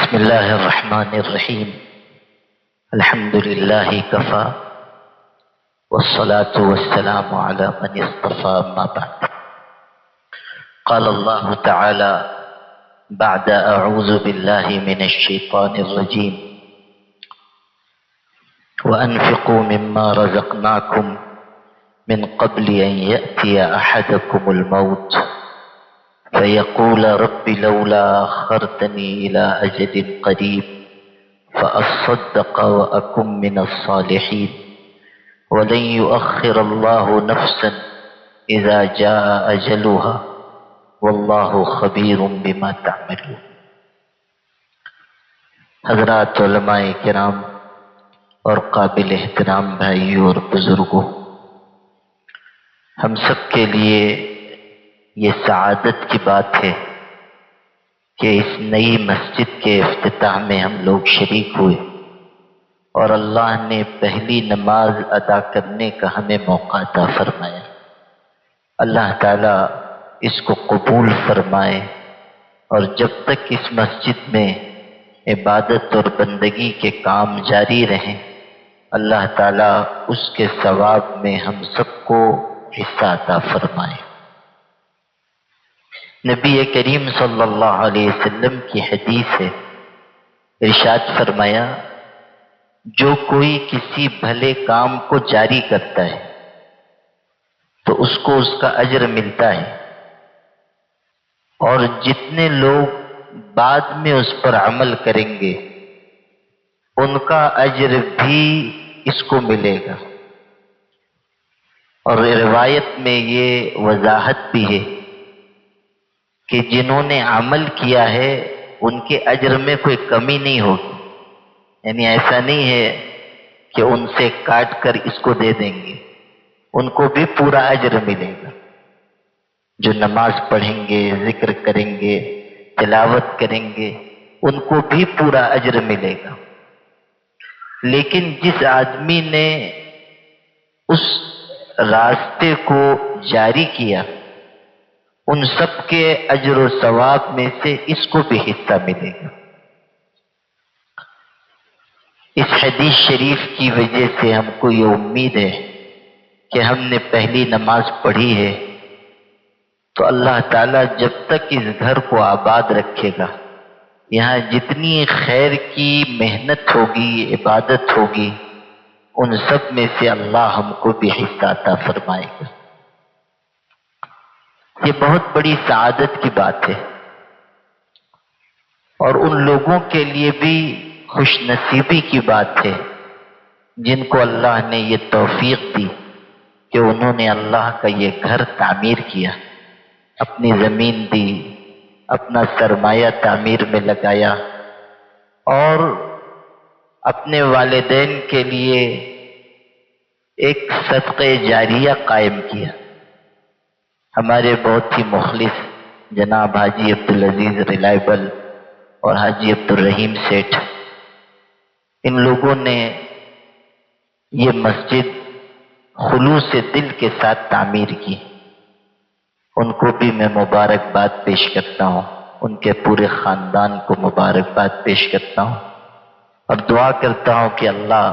بسم اللہ الرحمن الرحیم الحمد للہ کفا والصلاة والسلام على من اصطفى اما بعد قال اللہ تعالی بعد اعوذ باللہ من الشیطان الرجیم وانفقوا مما رزقناکم من قبل ان یأتی احدکم الموت فيقول رب لولا أخرتني إلى أجل قريب فأصدق وأكن من الصالحين ولن يؤخر الله نفسا إذا جاء أجلها والله خبير بما تعملون۔ حضرات علماء کرام اور قابل احترام بھائیوں اور بزرگوں، ہم سب کے لیے یہ سعادت کی بات ہے کہ اس نئی مسجد کے افتتاح میں ہم لوگ شریک ہوئے اور اللہ نے پہلی نماز ادا کرنے کا ہمیں موقع عطا فرمایا۔ اللہ تعالیٰ اس کو قبول فرمائے اور جب تک اس مسجد میں عبادت اور بندگی کے کام جاری رہیں، اللہ تعالیٰ اس کے ثواب میں ہم سب کو حصہ عطا فرمائے۔ نبی کریم صلی اللہ علیہ وسلم کی حدیث ہے، ارشاد فرمایا جو کوئی کسی بھلے کام کو جاری کرتا ہے تو اس کو اس کا اجر ملتا ہے، اور جتنے لوگ بعد میں اس پر عمل کریں گے ان کا اجر بھی اس کو ملے گا۔ اور روایت میں یہ وضاحت بھی ہے کہ جنہوں نے عمل کیا ہے ان کے اجر میں کوئی کمی نہیں ہوگی، یعنی ایسا نہیں ہے کہ ان سے کاٹ کر اس کو دے دیں گے، ان کو بھی پورا اجر ملے گا۔ جو نماز پڑھیں گے، ذکر کریں گے، تلاوت کریں گے، ان کو بھی پورا اجر ملے گا۔ لیکن جس آدمی نے اس راستے کو جاری کیا، ان سب کے اجر و ثواب میں سے اس کو بھی حصہ ملے گا۔ اس حدیث شریف کی وجہ سے ہم کو یہ امید ہے کہ ہم نے پہلی نماز پڑھی ہے تو اللہ تعالیٰ جب تک اس گھر کو آباد رکھے گا، یہاں جتنی خیر کی محنت ہوگی، عبادت ہوگی، ان سب میں سے اللہ ہم کو بھی حصہ عطا فرمائے گا۔ یہ بہت بڑی سعادت کی بات ہے، اور ان لوگوں کے لیے بھی خوش نصیبی کی بات ہے جن کو اللہ نے یہ توفیق دی کہ انہوں نے اللہ کا یہ گھر تعمیر کیا، اپنی زمین دی، اپنا سرمایہ تعمیر میں لگایا، اور اپنے والدین کے لیے ایک صدقہ جاریہ قائم کیا۔ ہمارے بہت ہی مخلص جناب حاجی عبدالعزیز ریلائبل اور حاجی عبدالرحیم سیٹھ، ان لوگوں نے یہ مسجد خلوص دل کے ساتھ تعمیر کی۔ ان کو بھی میں مبارکباد پیش کرتا ہوں، ان کے پورے خاندان کو مبارکباد پیش کرتا ہوں، اور دعا کرتا ہوں کہ اللہ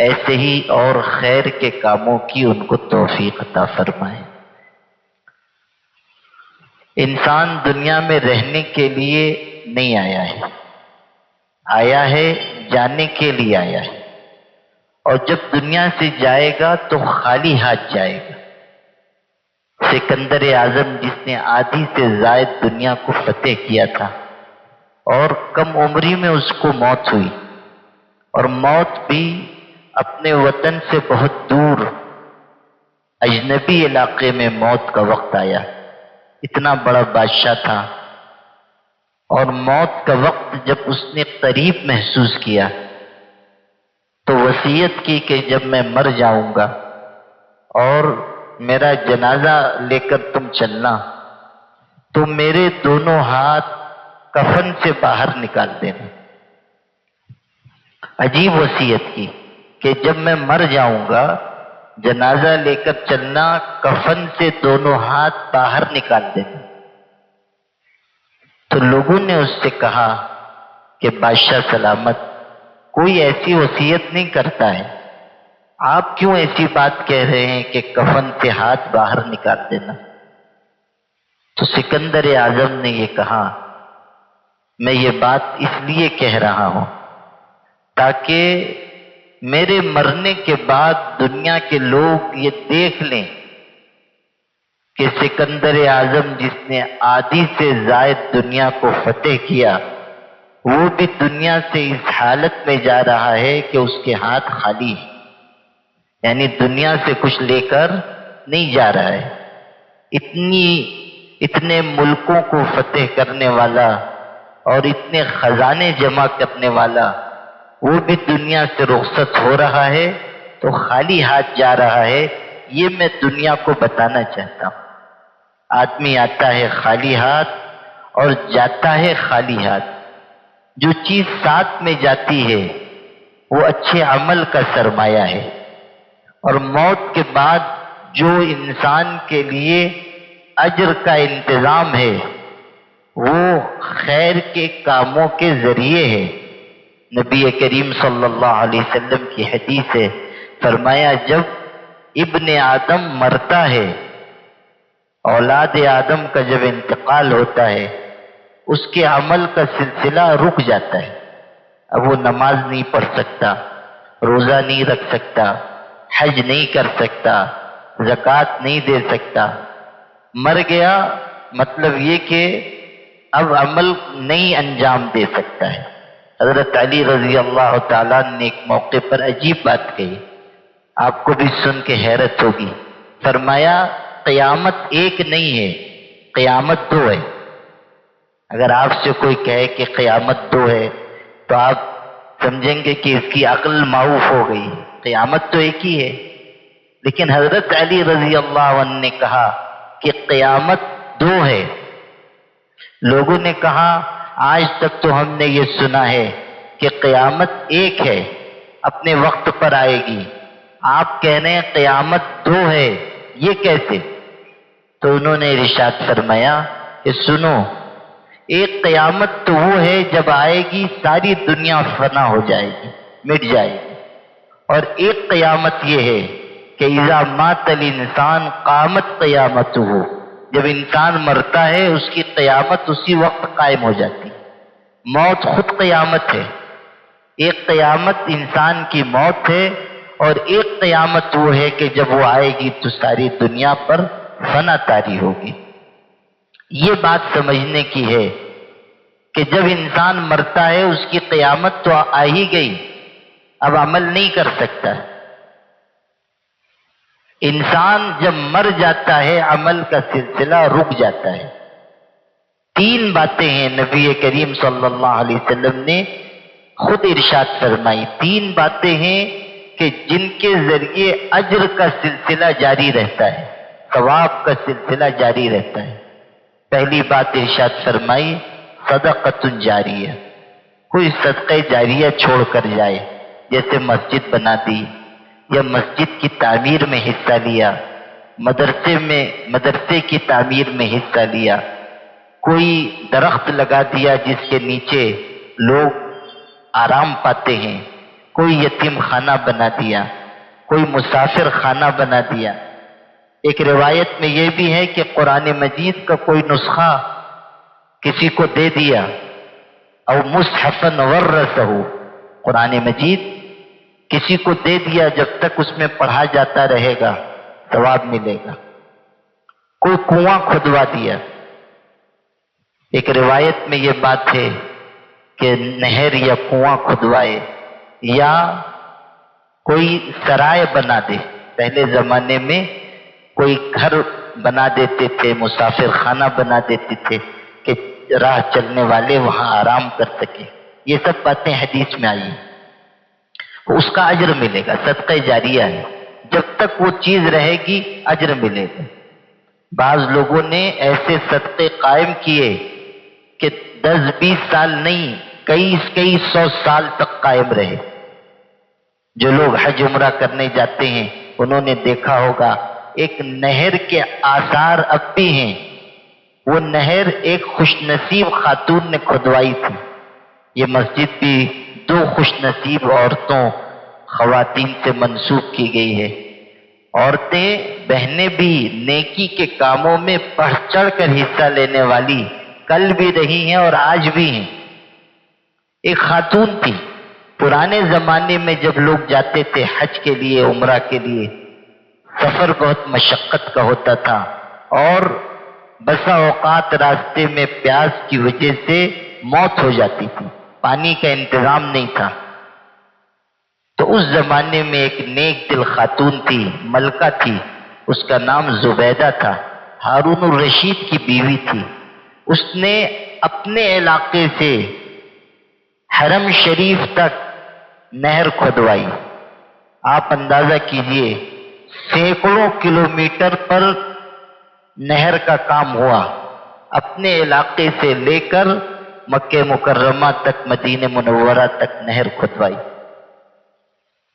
ایسے ہی اور خیر کے کاموں کی ان کو توفیق عطا فرمائے۔ انسان دنیا میں رہنے کے لیے نہیں آیا ہے، آیا ہے جانے کے لیے آیا ہے، اور جب دنیا سے جائے گا تو خالی ہاتھ جائے گا۔ سکندر اعظم جس نے آدھی سے زائد دنیا کو فتح کیا تھا، اور کم عمری میں اس کو موت ہوئی، اور موت بھی اپنے وطن سے بہت دور اجنبی علاقے میں موت کا وقت آیا۔ اتنا بڑا بادشاہ تھا، اور موت کا وقت جب اس نے قریب محسوس کیا تو وصیت کی کہ جب میں مر جاؤں گا اور میرا جنازہ لے کر تم چلنا تو میرے دونوں ہاتھ کفن سے باہر نکال دینا۔ عجیب وصیت کی کہ جب میں مر جاؤں گا جنازہ لے کر چلنا، کفن سے دونوں ہاتھ باہر نکال دینا۔ تو لوگوں نے اس سے کہا کہ بادشاہ سلامت کوئی ایسی وصیت نہیں کرتا ہے، آپ کیوں ایسی بات کہہ رہے ہیں کہ کفن سے ہاتھ باہر نکال دینا؟ تو سکندر اعظم نے یہ کہا، میں یہ بات اس لیے کہہ رہا ہوں تاکہ میرے مرنے کے بعد دنیا کے لوگ یہ دیکھ لیں کہ سکندر اعظم جس نے آدھی سے زائد دنیا کو فتح کیا، وہ بھی دنیا سے اس حالت میں جا رہا ہے کہ اس کے ہاتھ خالی ہے، یعنی دنیا سے کچھ لے کر نہیں جا رہا ہے۔ اتنے ملکوں کو فتح کرنے والا اور اتنے خزانے جمع کرنے والا، وہ بھی دنیا سے رخصت ہو رہا ہے تو خالی ہاتھ جا رہا ہے، یہ میں دنیا کو بتانا چاہتا ہوں۔ آدمی آتا ہے خالی ہاتھ اور جاتا ہے خالی ہاتھ۔ جو چیز ساتھ میں جاتی ہے وہ اچھے عمل کا سرمایہ ہے، اور موت کے بعد جو انسان کے لیے اجر کا انتظام ہے وہ خیر کے کاموں کے ذریعے ہے۔ نبی کریم صلی اللہ علیہ وسلم کی حدیث ہے، فرمایا جب ابن آدم مرتا ہے، اولاد آدم کا جب انتقال ہوتا ہے، اس کے عمل کا سلسلہ رک جاتا ہے۔ اب وہ نماز نہیں پڑھ سکتا، روزہ نہیں رکھ سکتا، حج نہیں کر سکتا، زکوٰۃ نہیں دے سکتا، مر گیا، مطلب یہ کہ اب عمل نہیں انجام دے سکتا ہے۔ حضرت علی رضی اللہ تعالیٰ نے ایک موقع پر عجیب بات کہی، آپ کو بھی سن کے حیرت ہوگی۔ فرمایا قیامت ایک نہیں ہے، قیامت دو ہے۔ اگر آپ سے کوئی کہے کہ قیامت دو ہے تو آپ سمجھیں گے کہ اس کی عقل معوف ہو گئی، قیامت تو ایک ہی ہے۔ لیکن حضرت علی رضی اللہ عنہ نے کہا کہ قیامت دو ہے۔ لوگوں نے کہا آج تک تو ہم نے یہ سنا ہے کہ قیامت ایک ہے، اپنے وقت پر آئے گی، آپ کہہ رہے ہیں قیامت دو ہے، یہ کیسے؟ تو انہوں نے ارشاد فرمایا کہ سنو، ایک قیامت تو وہ ہے جب آئے گی ساری دنیا فنا ہو جائے گی، مٹ جائے گی، اور ایک قیامت یہ ہے کہ اذا مات الانسان قامت قیامتہ، جب انسان مرتا ہے اس کی قیامت اسی وقت قائم ہو جاتی ہے۔ موت خود قیامت ہے، ایک قیامت انسان کی موت ہے، اور ایک قیامت وہ ہے کہ جب وہ آئے گی تو ساری دنیا پر فنا طاری ہوگی۔ یہ بات سمجھنے کی ہے کہ جب انسان مرتا ہے اس کی قیامت تو آ ہی گئی، اب عمل نہیں کر سکتا۔ انسان جب مر جاتا ہے عمل کا سلسلہ رک جاتا ہے۔ تین باتیں ہیں نبی کریم صلی اللہ علیہ وسلم نے خود ارشاد فرمائی، تین باتیں ہیں کہ جن کے ذریعے اجر کا سلسلہ جاری رہتا ہے، ثواب کا سلسلہ جاری رہتا ہے۔ پہلی بات ارشاد فرمائی صدقۃ جاریہ، کوئی صدقہ جاریہ چھوڑ کر جائے، جیسے مسجد بنا دی یا مسجد کی تعمیر میں حصہ لیا، مدرسے کی تعمیر میں حصہ لیا، کوئی درخت لگا دیا جس کے نیچے لوگ آرام پاتے ہیں، کوئی یتیم خانہ بنا دیا، کوئی مسافر خانہ بنا دیا۔ ایک روایت میں یہ بھی ہے کہ قرآن مجید کا کوئی نسخہ کسی کو دے دیا، او مصحفا ورثہ، قرآن مجید کسی کو دے دیا، جب تک اس میں پڑھا جاتا رہے گا ثواب ملے گا۔ کوئی کنواں کھدوا دیا، ایک روایت میں یہ بات ہے کہ نہر یا کنواں کھدوائے، یا کوئی سرائے بنا دے۔ پہلے زمانے میں کوئی گھر بنا دیتے تھے، مسافر خانہ بنا دیتے تھے کہ راہ چلنے والے وہاں آرام کر سکے۔ یہ سب باتیں حدیث میں آئی ہیں، اس کا اجر ملے گا، صدقہ جاریہ ہے، جب تک وہ چیز رہے گی اجر ملے گا۔ بعض لوگوں نے ایسے صدقے قائم کیے کہ 10-20 سال نہیں، کئی 100 سال تک قائم رہے۔ جو لوگ حج عمرہ کرنے جاتے ہیں انہوں نے دیکھا ہوگا ایک نہر کے آثار اب بھی ہیں۔ وہ نہر ایک خوش نصیب خاتون نے کھدوائی تھی، یہ مسجد بھی دو خوش نصیب عورتوں خواتین سے منسوب کی گئی ہے۔ عورتیں بہنیں بھی نیکی کے کاموں میں بڑھ چڑھ کر حصہ لینے والی کل بھی رہی ہیں اور آج بھی ہیں۔ ایک خاتون تھی، پرانے زمانے میں جب لوگ جاتے تھے حج کے لیے، عمرہ کے لیے، سفر بہت مشقت کا ہوتا تھا اور بسا اوقات راستے میں پیاس کی وجہ سے موت ہو جاتی تھی، پانی کا انتظام نہیں تھا۔ تو اس زمانے میں ایک نیک دل خاتون تھی، ملکہ تھی، اس کا نام زبیدہ تھا، ہارون الرشید کی بیوی تھی۔ اس نے اپنے علاقے سے حرم شریف تک نہر کھودوائی۔ آپ اندازہ کیجئے سینکڑوں کلومیٹر پر نہر کا کام ہوا، اپنے علاقے سے لے کر مکہ مکرمہ تک، مدینہ منورہ تک نہر کھودوائی۔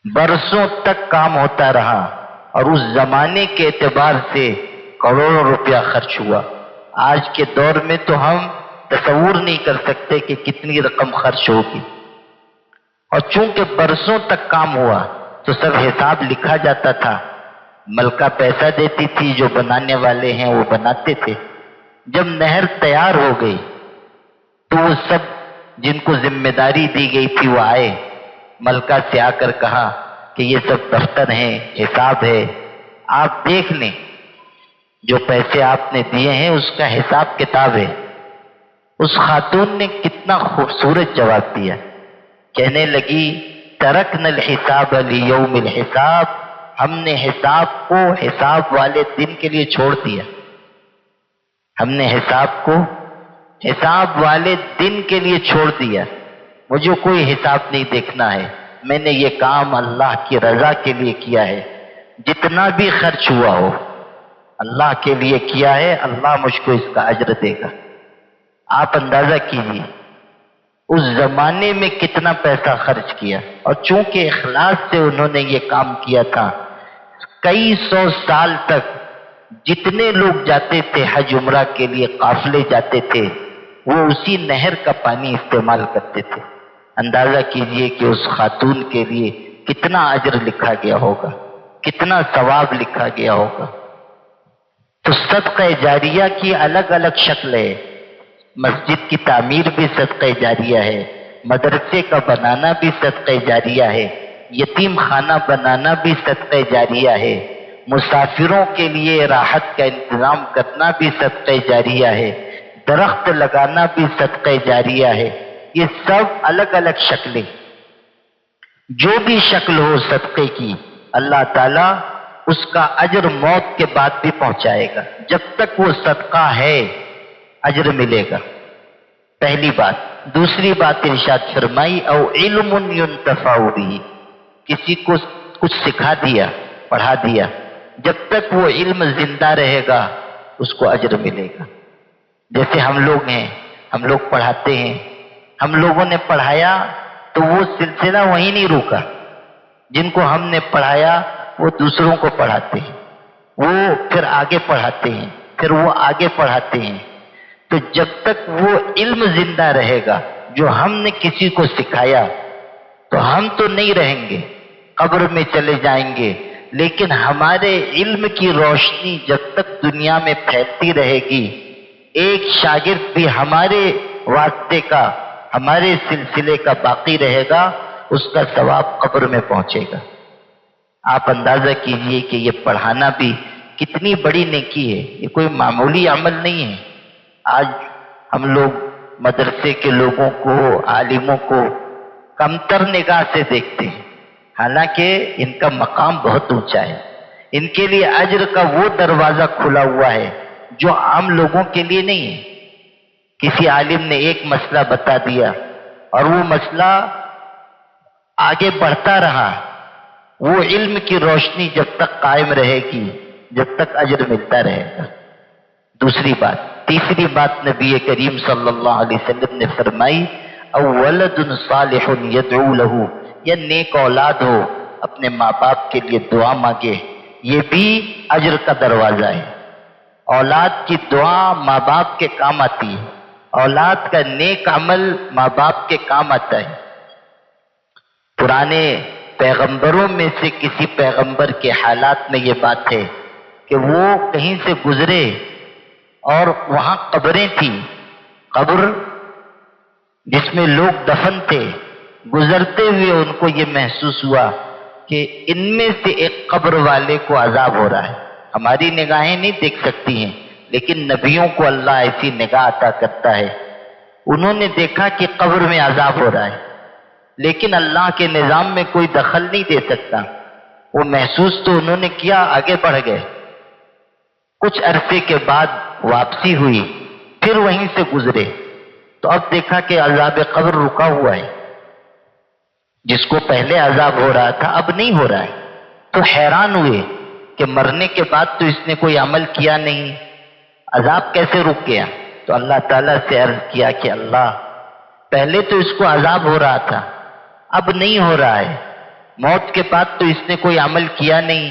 برسوں تک کام ہوتا رہا اور اس زمانے کے اعتبار سے کروڑوں روپیہ خرچ ہوا۔ آج کے دور میں تو ہم تصور نہیں کر سکتے کہ کتنی رقم خرچ ہوگی۔ اور چونکہ برسوں تک کام ہوا تو سب حساب لکھا جاتا تھا، ملکہ پیسہ دیتی تھی، جو بنانے والے ہیں وہ بناتے تھے۔ جب نہر تیار ہو گئی تو وہ سب جن کو ذمہ داری دی گئی تھی وہ آئے، ملکہ سے آ کر کہا کہ یہ سب دفتر ہیں، حساب ہے، آپ دیکھ لیں، جو پیسے آپ نے دیے ہیں اس کا حساب کتاب ہے۔ اس خاتون نے کتنا خوبصورت جواب دیا، کہنے لگی ترکنا الحساب لیوم الحساب، ہم نے حساب کو حساب والے دن کے لیے چھوڑ دیا، ہم نے حساب کو حساب والے دن کے لیے چھوڑ دیا، مجھے کوئی حساب نہیں دیکھنا ہے، میں نے یہ کام اللہ کی رضا کے لیے کیا ہے، جتنا بھی خرچ ہوا ہو اللہ کے لیے کیا ہے، اللہ مجھ کو اس کا اجر دے گا۔ آپ اندازہ کیجیے اس زمانے میں کتنا پیسہ خرچ کیا، اور چونکہ اخلاص سے انہوں نے یہ کام کیا تھا، کئی سو سال تک جتنے لوگ جاتے تھے حج عمرہ کے لیے، قافلے جاتے تھے، وہ اسی نہر کا پانی استعمال کرتے تھے۔ اندازہ کیجئے کہ اس خاتون کے لیے کتنا اجر لکھا گیا ہوگا، کتنا ثواب لکھا گیا ہوگا۔ تو صدقہ جاریہ کی الگ الگ شکل ہے، مسجد کی تعمیر بھی صدقہ جاریہ ہے، مدرسے کا بنانا بھی صدقہ جاریہ ہے، یتیم خانہ بنانا بھی صدقہ جاریہ ہے، مسافروں کے لیے راحت کا انتظام کرنا بھی صدقہ جاریہ ہے، درخت لگانا بھی صدقہ جاریہ ہے۔ یہ سب الگ الگ شکلیں، جو بھی شکل ہو صدقے کی، اللہ تعالیٰ اس کا اجر موت کے بعد بھی پہنچائے گا۔ جب تک وہ صدقہ ہے اجر ملے گا، پہلی بات۔ دوسری بات ارشاد فرمائی او علم ينتفع به، کسی کو کچھ سکھا دیا، پڑھا دیا، جب تک وہ علم زندہ رہے گا اس کو اجر ملے گا۔ جیسے ہم لوگ ہیں، ہم لوگ پڑھاتے ہیں، ہم لوگوں نے پڑھایا تو وہ سلسلہ وہیں نہیں روکا، جن کو ہم نے پڑھایا وہ دوسروں کو پڑھاتے ہیں، وہ پھر آگے پڑھاتے ہیں، پھر وہ آگے پڑھاتے ہیں۔ تو جب تک وہ علم زندہ رہے گا جو ہم نے کسی کو سکھایا، تو ہم تو نہیں رہیں گے، قبر میں چلے جائیں گے، لیکن ہمارے علم کی روشنی جب تک دنیا میں پھیلتی رہے گی، ایک شاگرد بھی ہمارے واسطے کا، ہمارے سلسلے کا باقی رہے گا، اس کا ثواب قبر میں پہنچے گا۔ آپ اندازہ کیجئے کہ یہ پڑھانا بھی کتنی بڑی نیکی ہے، یہ کوئی معمولی عمل نہیں ہے۔ آج ہم لوگ مدرسے کے لوگوں کو، عالموں کو کمتر نگاہ سے دیکھتے ہیں، حالانکہ ان کا مقام بہت اونچا ہے، ان کے لیے اجر کا وہ دروازہ کھلا ہوا ہے جو عام لوگوں کے لیے نہیں ہے۔ کسی عالم نے ایک مسئلہ بتا دیا اور وہ مسئلہ آگے بڑھتا رہا، وہ علم کی روشنی جب تک قائم رہے گی، جب تک اجر ملتا رہے گا۔ دوسری بات۔ تیسری بات نبی کریم صلی اللہ علیہ وسلم نے فرمائی او ولد صالح یدعو له، یا نیک اولاد ہو اپنے ماں باپ کے لیے دعا مانگے، یہ بھی اجر کا دروازہ ہے۔ اولاد کی دعا ماں باپ کے کام آتی ہے، اولاد کا نیک عمل ماں باپ کے کام آتا ہے۔ پرانے پیغمبروں میں سے کسی پیغمبر کے حالات میں یہ بات ہے کہ وہ کہیں سے گزرے اور وہاں قبریں تھیں، قبر جس میں لوگ دفن تھے، گزرتے ہوئے ان کو یہ محسوس ہوا کہ ان میں سے ایک قبر والے کو عذاب ہو رہا ہے۔ ہماری نگاہیں نہیں دیکھ سکتی ہیں، لیکن نبیوں کو اللہ ایسی نگاہ عطا کرتا ہے۔ انہوں نے دیکھا کہ قبر میں عذاب ہو رہا ہے، لیکن اللہ کے نظام میں کوئی دخل نہیں دے سکتا۔ وہ محسوس تو انہوں نے کیا، آگے بڑھ گئے۔ کچھ عرصے کے بعد واپسی ہوئی، پھر وہیں سے گزرے تو اب دیکھا کہ عذاب قبر رکا ہوا ہے۔ جس کو پہلے عذاب ہو رہا تھا اب نہیں ہو رہا ہے، تو حیران ہوئے کہ مرنے کے بعد تو اس نے کوئی عمل کیا نہیں، عذاب کیسے رک گیا؟ تو اللہ تعالیٰ سے عرض کیا کہ اللہ، پہلے تو اس کو عذاب ہو رہا تھا، اب نہیں ہو رہا ہے، موت کے بعد تو اس نے کوئی عمل کیا نہیں،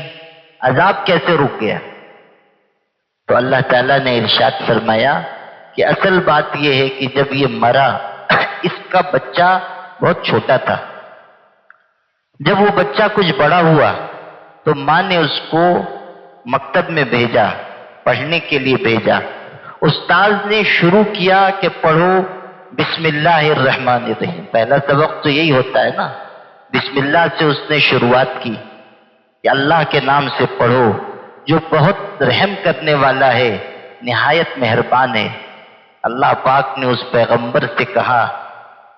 عذاب کیسے رک گیا؟ تو اللہ تعالیٰ نے ارشاد فرمایا کہ اصل بات یہ ہے کہ جب یہ مرا اس کا بچہ بہت چھوٹا تھا۔ جب وہ بچہ کچھ بڑا ہوا تو ماں نے اس کو مکتب میں بھیجا، پڑھنے کے لیے بھیجا۔ استاذ نے شروع کیا کہ پڑھو بسم اللہ الرحمن الرحیم، پہلا سبق تو یہی ہوتا ہے نا، بسم اللہ سے اس نے شروعات کی کہ اللہ کے نام سے پڑھو جو بہت رحم کرنے والا ہے، نہایت مہربان ہے۔ اللہ پاک نے اس پیغمبر سے کہا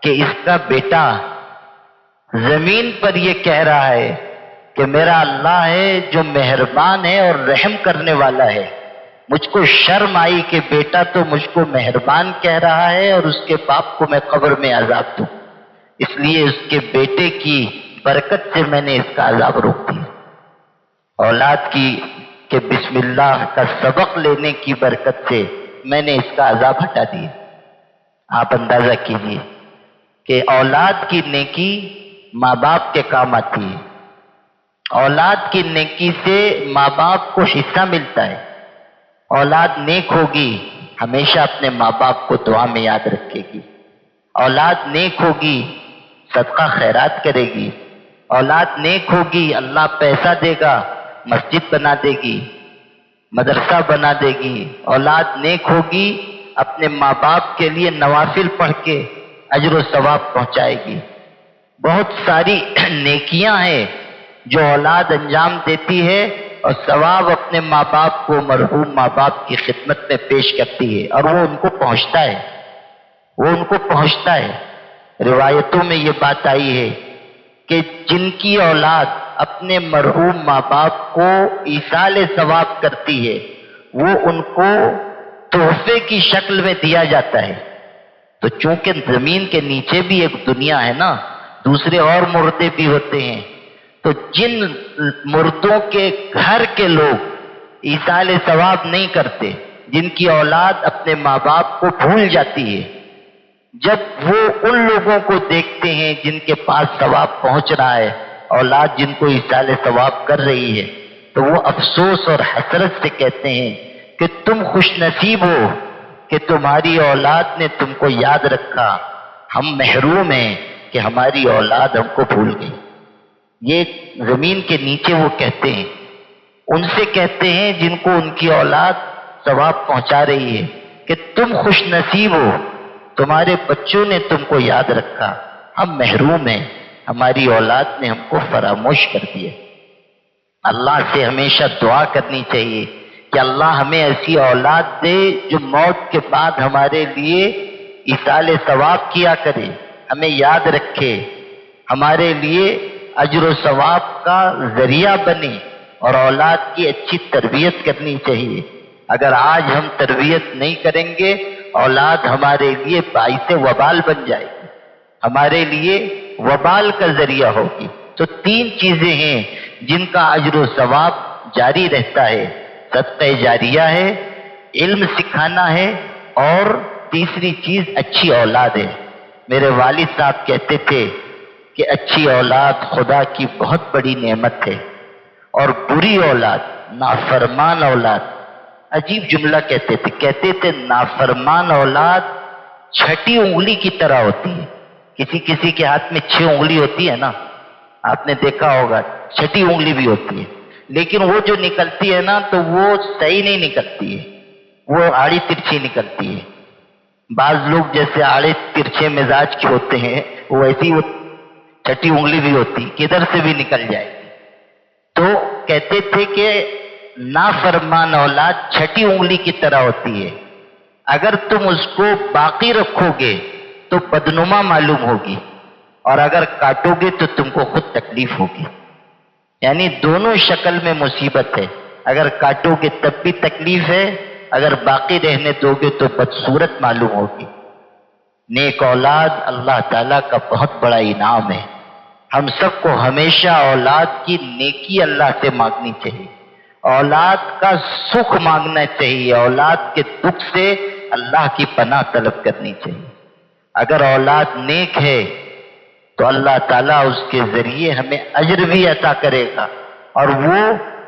کہ اس کا بیٹا زمین پر یہ کہہ رہا ہے کہ میرا اللہ ہے جو مہربان ہے اور رحم کرنے والا ہے۔ مجھ کو شرم آئی کہ بیٹا تو مجھ کو مہربان کہہ رہا ہے اور اس کے باپ کو میں قبر میں عذاب دوں، اس لیے اس کے بیٹے کی برکت سے میں نے اس کا عذاب روک دیا۔ اولاد کی کہ بسم اللہ کا سبق لینے کی برکت سے میں نے اس کا عذاب ہٹا دیا۔ آپ اندازہ کیجئے کہ اولاد کی نیکی ماں باپ کے کام آتی ہے، اولاد کی نیکی سے ماں باپ کو حصہ ملتا ہے۔ اولاد نیک ہوگی ہمیشہ اپنے ماں باپ کو دعا میں یاد رکھے گی، اولاد نیک ہوگی صدقہ خیرات کرے گی، اولاد نیک ہوگی اللہ پیسہ دے گا مسجد بنا دے گی، مدرسہ بنا دے گی، اولاد نیک ہوگی اپنے ماں باپ کے لیے نوافل پڑھ کے اجر و ثواب پہنچائے گی۔ بہت ساری نیکیاں ہیں جو اولاد انجام دیتی ہے اور ثواب اپنے ماں باپ کو، مرحوم ماں باپ کی خدمت میں پیش کرتی ہے، اور وہ ان کو پہنچتا ہے، وہ ان کو پہنچتا ہے۔ روایتوں میں یہ بات آئی ہے کہ جن کی اولاد اپنے مرحوم ماں باپ کو ایصال ثواب کرتی ہے وہ ان کو تحفے کی شکل میں دیا جاتا ہے۔ تو چونکہ زمین کے نیچے بھی ایک دنیا ہے نا، دوسرے اور مردے بھی ہوتے ہیں، تو جن مردوں کے گھر کے لوگ ایصال ثواب نہیں کرتے، جن کی اولاد اپنے ماں باپ کو بھول جاتی ہے، جب وہ ان لوگوں کو دیکھتے ہیں جن کے پاس ثواب پہنچ رہا ہے، اولاد جن کو ایصال ثواب کر رہی ہے، تو وہ افسوس اور حسرت سے کہتے ہیں کہ تم خوش نصیب ہو کہ تمہاری اولاد نے تم کو یاد رکھا، ہم محروم ہیں کہ ہماری اولاد ہم کو بھول گئی۔ یہ زمین کے نیچے وہ کہتے ہیں، ان سے کہتے ہیں جن کو ان کی اولاد ثواب پہنچا رہی ہے کہ تم خوش نصیب ہو، تمہارے بچوں نے تم کو یاد رکھا، ہم محروم ہیں، ہماری اولاد نے ہم کو فراموش کر دیا۔ اللہ سے ہمیشہ دعا کرنی چاہیے کہ اللہ ہمیں ایسی اولاد دے جو موت کے بعد ہمارے لیے ایصال ثواب کیا کرے، ہمیں یاد رکھے، ہمارے لیے اجر و ثواب کا ذریعہ بنے، اور اولاد کی اچھی تربیت کرنی چاہیے۔ اگر آج ہم تربیت نہیں کریں گے، اولاد ہمارے لیے باعث وبال بن جائے گی، ہمارے لیے وبال کا ذریعہ ہوگی۔ تو تین چیزیں ہیں جن کا اجر و ثواب جاری رہتا ہے، صدقہ جاریہ ہے، علم سکھانا ہے، اور تیسری چیز اچھی اولاد ہے۔ میرے والد صاحب کہتے تھے کہ اچھی اولاد خدا کی بہت بڑی نعمت ہے، اور بری اولاد، نافرمان اولاد، عجیب جملہ کہتے تھے نافرمان اولاد چھٹی انگلی کی طرح ہوتی ہے. کسی کسی کے ہاتھ میں 6 انگلی ہوتی ہے نا، آپ نے دیکھا ہوگا، چھٹی انگلی بھی ہوتی ہے، لیکن وہ جو نکلتی ہے نا تو وہ صحیح نہیں نکلتی ہے، وہ آڑی ترچھی نکلتی ہے. بعض لوگ جیسے آڑے ترچھے مزاج کے ہوتے ہیں، ویسی وہ چھٹی انگلی بھی ہوتی، کدھر سے بھی نکل جائے گی. تو کہتے تھے کہ نافرمان اولاد چھٹی انگلی کی طرح ہوتی ہے، اگر تم اس کو باقی رکھو گے تو بدنما معلوم ہوگی، اور اگر کاٹو گے تو تم کو خود تکلیف ہوگی. یعنی دونوں شکل میں مصیبت ہے، اگر کاٹو گے تب بھی تکلیف ہے، اگر باقی رہنے دو گے تو بدصورت معلوم ہوگی. نیک اولاد اللہ تعالیٰ کا بہت بڑا انعام ہے. ہم سب کو ہمیشہ اولاد کی نیکی اللہ سے مانگنی چاہیے، اولاد کا سکھ مانگنا چاہیے، اولاد کے دکھ سے اللہ کی پناہ طلب کرنی چاہیے. اگر اولاد نیک ہے تو اللہ تعالیٰ اس کے ذریعے ہمیں اجر بھی عطا کرے گا، اور وہ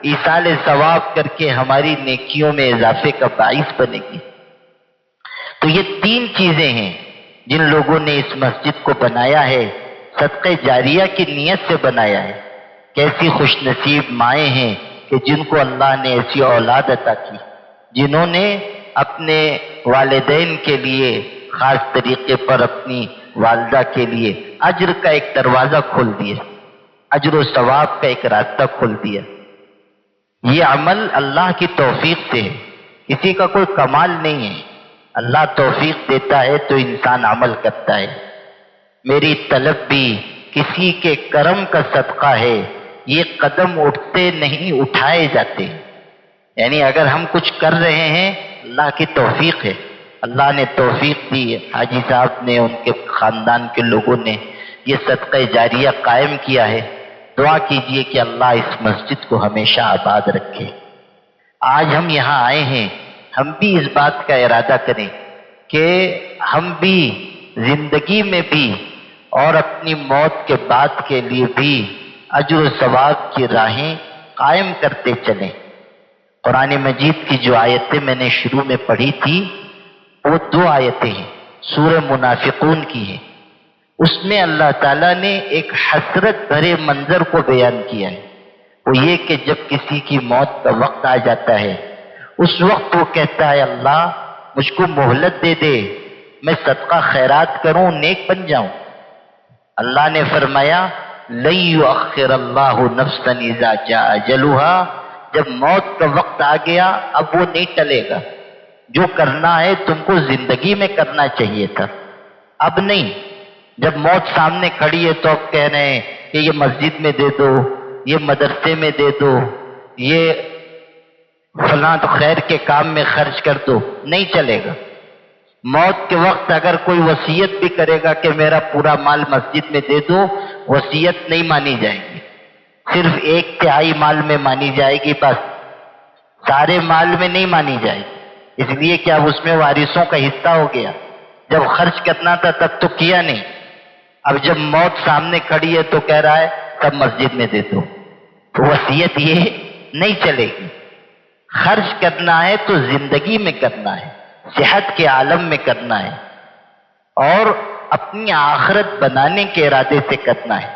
ایصال ثواب کر کے ہماری نیکیوں میں اضافے کا باعث بنے گی. تو یہ 3 چیزیں ہیں جن لوگوں نے اس مسجد کو بنایا ہے، صدقہ جاریہ کی نیت سے بنایا ہے. کیسی خوش نصیب مائیں ہیں کہ جن کو اللہ نے ایسی اولاد عطا کی، جنہوں نے اپنے والدین کے لیے خاص طریقے پر اپنی والدہ کے لیے اجر کا ایک دروازہ کھول دیا، اجر و ثواب کا ایک راستہ کھول دیا. یہ عمل اللہ کی توفیق سے ہے، کسی کا کوئی کمال نہیں ہے. اللہ توفیق دیتا ہے تو انسان عمل کرتا ہے. میری طلب بھی کسی کے کرم کا صدقہ ہے، یہ قدم اٹھتے نہیں اٹھائے جاتے. یعنی اگر ہم کچھ کر رہے ہیں اللہ کی توفیق ہے، اللہ نے توفیق دی، حاجی صاحب نے، ان کے خاندان کے لوگوں نے یہ صدقہ جاریہ قائم کیا ہے. دعا کیجئے کہ اللہ اس مسجد کو ہمیشہ آباد رکھے. آج ہم یہاں آئے ہیں، ہم بھی اس بات کا ارادہ کریں کہ ہم بھی زندگی میں بھی اور اپنی موت کے بعد کے لیے بھی اجر و ثواب کی راہیں قائم کرتے چلیں. قرآن مجید کی جو آیتیں میں نے شروع میں پڑھی تھی وہ 2 آیتیں ہیں، سورہ منافقون کی ہیں. اس میں اللہ تعالیٰ نے ایک حسرت بھرے منظر کو بیان کیا ہے. وہ یہ کہ جب کسی کی موت کا وقت آ جاتا ہے، اس وقت وہ کہتا ہے اللہ مجھ کو مہلت دے دے، میں صدقہ خیرات کروں، نیک بن جاؤں. اللہ نے فرمایا لن یؤخر اللہ نفسا اذا جاء اجلها، جب موت کا وقت آ گیا اب وہ نہیں ٹلے گا. جو کرنا ہے تم کو زندگی میں کرنا چاہیے تھا، اب نہیں. جب موت سامنے کھڑی ہے تو اب کہہ رہے ہیں کہ یہ مسجد میں دے دو، یہ مدرسے میں دے دو، یہ فلاں تو خیر کے کام میں خرچ کر دو. نہیں چلے گا. موت کے وقت اگر کوئی وصیت بھی کرے گا کہ میرا پورا مال مسجد میں دے دو، وصیت نہیں مانی جائے گی، صرف 1/3 مال میں مانی جائے گی، بس سارے مال میں نہیں مانی جائے گی. اس لیے کہ اب اس میں وارثوں کا حصہ ہو گیا. جب خرچ کرنا تھا تب تو کیا نہیں، اب جب موت سامنے کھڑی ہے تو کہہ رہا ہے سب مسجد میں دے دو. تو وصیت یہ نہیں چلے گی. خرچ کرنا ہے تو زندگی میں کرنا ہے، صحت کے عالم میں کرنا ہے، اور اپنی آخرت بنانے کے ارادے سے کرنا ہے.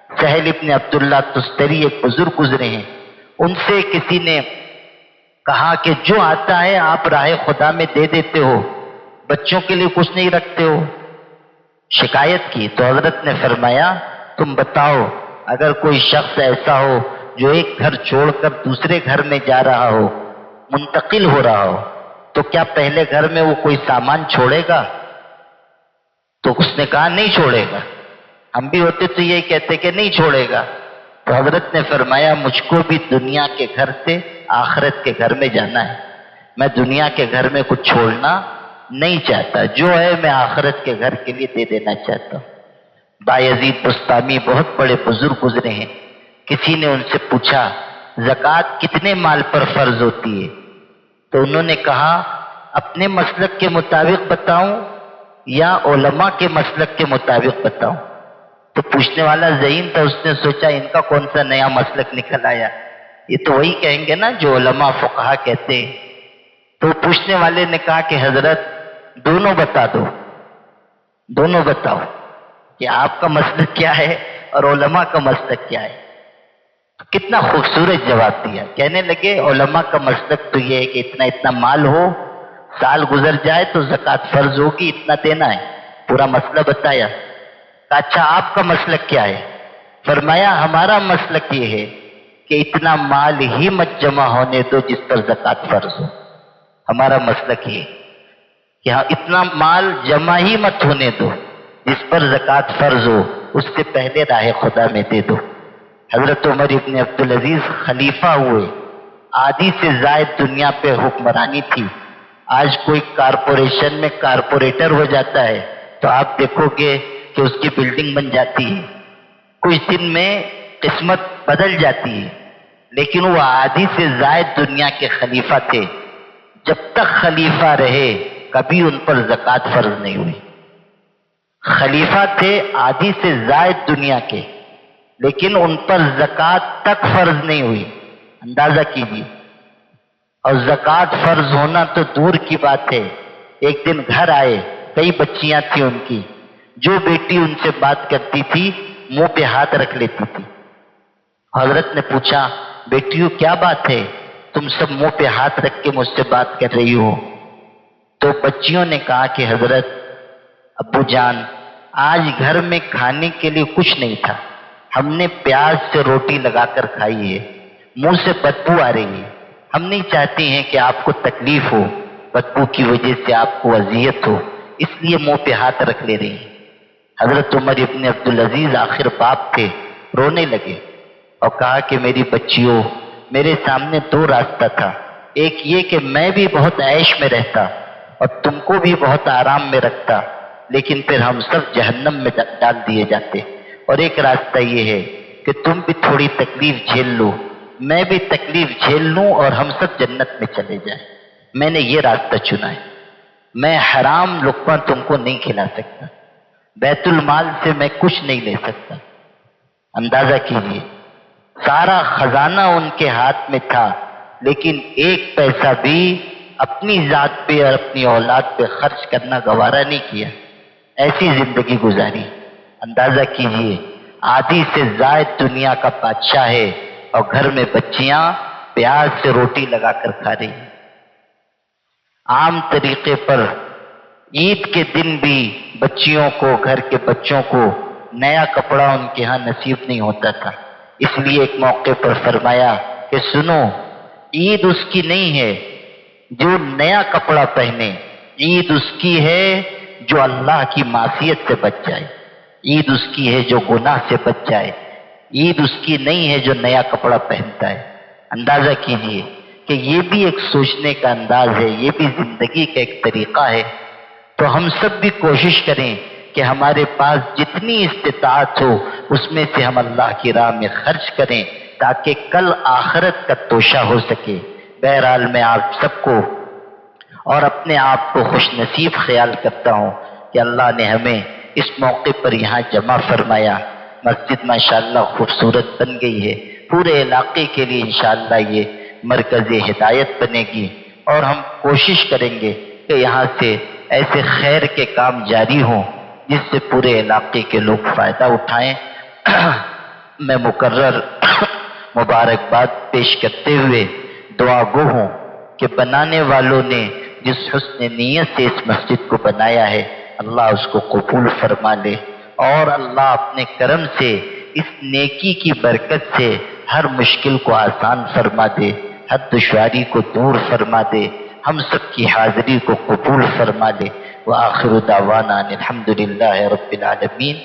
سہل ابن عبداللہ تستری ایک بزرگ گزرے ہیں، ان سے کسی نے کہا کہ جو آتا ہے آپ راہ خدا میں دے دیتے ہو، بچوں کے لیے کچھ نہیں رکھتے ہو. شکایت کی تو حضرت نے فرمایا تم بتاؤ اگر کوئی شخص ایسا ہو جو ایک گھر چھوڑ کر دوسرے گھر میں جا رہا ہو، منتقل ہو رہا ہو، تو کیا پہلے گھر میں وہ کوئی سامان چھوڑے گا؟ تو اس نے کہا نہیں چھوڑے گا. ہم بھی ہوتے تو یہی کہتے کہ نہیں چھوڑے گا. تو حضرت نے فرمایا مجھ کو بھی دنیا کے گھر سے آخرت کے گھر میں جانا ہے، میں دنیا کے گھر میں کچھ چھوڑنا نہیں چاہتا، جو ہے میں آخرت کے گھر کے لیے دے دینا چاہتا ہوں. بایزید بستامی بہت بڑے بزرگ گزرے ہیں. کسی نے ان سے پوچھا زکوٰۃ کتنے مال پر فرض ہوتی ہے؟ تو انہوں نے کہا اپنے مسلک کے مطابق بتاؤں یا علماء کے مسلک کے مطابق بتاؤں؟ تو پوچھنے والا ذہین تھا، اس نے سوچا ان کا کون سا نیا مسلک نکل آیا، یہ تو وہی کہیں گے نا جو علماء فقہا کہتے ہیں. تو پوچھنے والے نے کہا کہ حضرت دونوں بتا دو. دونوں بتاؤ کہ آپ کا مسلک کیا ہے اور علماء کا مسلک کیا ہے۔ کتنا خوبصورت جواب دیا۔ کہنے لگے علماء کا مسلک تو یہ ہے کہ اتنا اتنا مال ہو، سال گزر جائے تو زکوٰۃ فرض ہوگی، اتنا دینا ہے، پورا مسئلہ بتایا۔ کہا اچھا آپ کا مسلک کیا ہے؟ فرمایا ہمارا مسلک یہ ہے کہ اتنا مال ہی مت جمع ہونے دو جس پر زکوٰۃ فرض ہو۔ ہمارا مسلک یہ کہ ہاں اتنا مال جمع ہی مت ہونے دو جس پر زکوٰۃ فرض ہو، اس سے پہلے راہ خدا میں دے دو۔ حضرت عمر ابن عبدالعزیز خلیفہ ہوئے، آدھی سے زائد دنیا پہ حکمرانی تھی۔ آج کوئی کارپوریشن میں کارپوریٹر ہو جاتا ہے تو آپ دیکھو گے کہ اس کی بلڈنگ بن جاتی ہے، کچھ دن میں قسمت بدل جاتی ہے، لیکن وہ آدھی سے زائد دنیا کے خلیفہ تھے۔ جب تک خلیفہ رہے کبھی ان پر زکوٰۃ فرض نہیں ہوئی۔ خلیفہ تھے آدھی سے زائد دنیا کے، لیکن ان پر زکوٰۃ تک فرض نہیں ہوئی۔ اندازہ کیجیے، اور زکوٰۃ فرض ہونا تو دور کی بات ہے۔ ایک دن گھر آئے، کئی بچیاں تھیں ان کی، جو بیٹی ان سے بات کرتی تھی منہ پہ ہاتھ رکھ لیتی تھی۔ حضرت نے پوچھا بیٹیوں کیا بات ہے، تم سب منہ پہ ہاتھ رکھ کے مجھ سے بات کر رہی ہو؟ تو بچیوں نے کہا کہ حضرت ابو جان آج گھر میں کھانے کے لیے کچھ نہیں تھا، ہم نے پیاز سے روٹی لگا کر کھائی ہے، منہ سے بدبو آ رہی ہے، ہم نہیں چاہتے ہیں کہ آپ کو تکلیف ہو، بدبو کی وجہ سے آپ کو اذیت ہو، اس لیے منہ پہ ہاتھ رکھ لے رہی ہیں۔ حضرت عمر ابن عبدالعزیز آخر باپ تھے، رونے لگے اور کہا کہ میری بچیوں، میرے سامنے دو راستہ تھا، ایک یہ کہ میں بھی بہت عیش میں رہتا اور تم کو بھی بہت آرام میں رکھتا، لیکن پھر ہم سب جہنم میں ڈال دیے جاتے، اور ایک راستہ یہ ہے کہ تم بھی تھوڑی تکلیف جھیل لو، میں بھی تکلیف جھیل لوں اور ہم سب جنت میں چلے جائیں۔ میں نے یہ راستہ چنا ہے، میں حرام لقمہ تم کو نہیں کھلا سکتا، بیت المال سے میں کچھ نہیں لے سکتا۔ اندازہ کیجیے، سارا خزانہ ان کے ہاتھ میں تھا، لیکن ایک پیسہ بھی اپنی ذات پہ اور اپنی اولاد پہ خرچ کرنا گوارا نہیں کیا، ایسی زندگی گزاری۔ اندازہ کیجیے، آدھی سے زائد دنیا کا بادشاہ ہے اور گھر میں بچیاں پیاز سے روٹی لگا کر کھا رہی ہیں۔ عام طریقے پر عید کے دن بھی بچیوں کو، گھر کے بچوں کو نیا کپڑا ان کے ہاں نصیب نہیں ہوتا تھا، اس لیے ایک موقع پر فرمایا کہ سنو، عید اس کی نہیں ہے جو نیا کپڑا پہنے، عید اس کی ہے جو اللہ کی معصیت سے بچ جائے، عید اس کی ہے جو گناہ سے بچ جائے، عید اس کی نہیں ہے جو نیا کپڑا پہنتا ہے۔ اندازہ کیجیے کہ یہ بھی ایک سوچنے کا انداز ہے، یہ بھی زندگی کا ایک طریقہ ہے۔ تو ہم سب بھی کوشش کریں کہ ہمارے پاس جتنی استطاعت ہو اس میں سے ہم اللہ کی راہ میں خرچ کریں تاکہ کل آخرت کا توشہ ہو سکے۔ بہرحال میں آپ سب کو اور اپنے آپ کو خوش نصیب خیال کرتا ہوں کہ اللہ نے ہمیں اس موقع پر یہاں جمع فرمایا۔ مسجد ماشاءاللہ خوبصورت بن گئی ہے، پورے علاقے کے لیے انشاءاللہ یہ مرکز ہدایت بنے گی، اور ہم کوشش کریں گے کہ یہاں سے ایسے خیر کے کام جاری ہوں جس سے پورے علاقے کے لوگ فائدہ اٹھائیں۔ میں مکرر مبارکباد پیش کرتے ہوئے دعا گو ہوں کہ بنانے والوں نے جس حسن نیت سے اس مسجد کو بنایا ہے اللہ اس کو قبول فرما لے، اور اللہ اپنے کرم سے اس نیکی کی برکت سے ہر مشکل کو آسان فرما دے، ہر دشواری کو دور فرما دے، ہم سب کی حاضری کو قبول فرما لے۔ وآخر دعوانا الحمدللہ رب العالمین۔